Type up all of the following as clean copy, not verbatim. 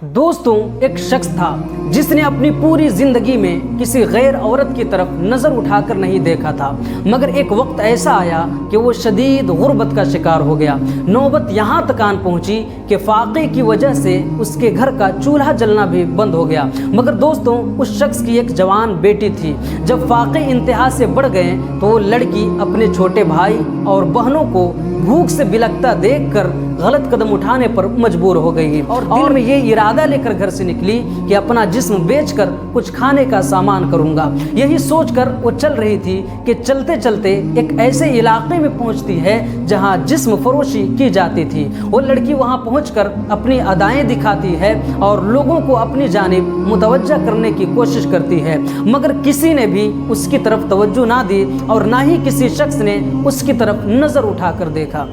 दोस्तों, एक शख्स था जिसने अपनी पूरी जिंदगी में किसी गैर औरत की तरफ नज़र उठाकर नहीं देखा था, मगर एक वक्त ऐसा आया कि वो शदीद गुर्बत का शिकार हो गया। नौबत यहाँ तक आन पहुँची कि फाक़े की वजह से उसके घर का चूल्हा जलना भी बंद हो गया। मगर दोस्तों, उस शख्स की एक जवान बेटी थी। जब फाक़े इंतहा से बढ़ गए तो वो लड़की अपने छोटे भाई और बहनों को भूख से बिलखता देखकर गलत कदम उठाने पर मजबूर हो गई और दिल में ये इरादा लेकर घर से निकली कि अपना जिस्म बेचकर कुछ खाने का सामान करूंगा। यही सोचकर वो चल रही थी कि चलते चलते एक ऐसे इलाके में पहुंचती है जहां जिस्म फरोशी की जाती थी। वो लड़की वहां पहुंचकर अपनी अदाएं दिखाती है और लोगों को अपनी जानिब मुतवज्जा करने की कोशिश करती है, मगर किसी ने भी उसकी तरफ तवज्जो ना दी और ना ही किसी शख्स ने उसकी तरफ नज़र उठाकर देखा।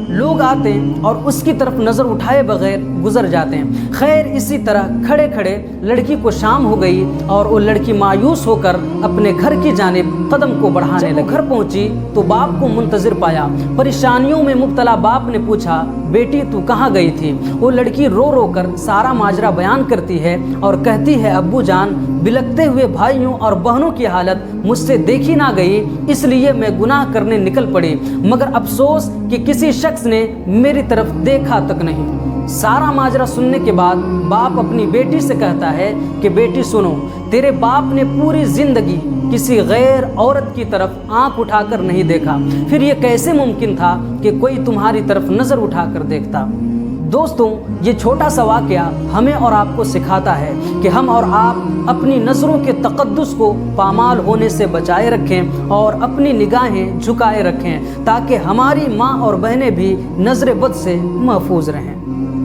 लोग आते और उसकी तरफ नज़र उठाए बगैर गुजर जाते हैं। खैर, इसी तरह खड़े खड़े लड़की को शाम हो गई और वो लड़की मायूस होकर अपने घर की जानिब कदम को बढ़ाने लगी। घर पहुंची तो बाप को मुंतज़िर पाया। परेशानियों में मुब्तला बाप ने पूछा, बेटी तू कहाँ गई थी? वो लड़की रो रो कर सारा माजरा बयान करती है और कहती है, अब्बू जान, बिलखते हुए भाइयों और बहनों की हालत मुझसे देखी ना गई, इसलिए मैं गुनाह करने निकल पड़ी, मगर अफसोस कि किसी शख्स ने मेरी तरफ देखा तक नहीं। सारा माजरा सुनने के बाद बाप अपनी बेटी से कहता है कि बेटी सुनो, तेरे बाप ने पूरी जिंदगी किसी गैर औरत की तरफ आंख उठाकर नहीं देखा, फिर ये कैसे मुमकिन था कि कोई तुम्हारी तरफ नज़र उठाकर देखता। दोस्तों, ये छोटा सा वाक़या हमें और आपको सिखाता है कि हम और आप अपनी नज़रों के तक़द्दुस को पामाल होने से बचाए रखें और अपनी निगाहें झुकाए रखें ताकि हमारी माँ और बहनें भी नज़र बद से महफूज रहें।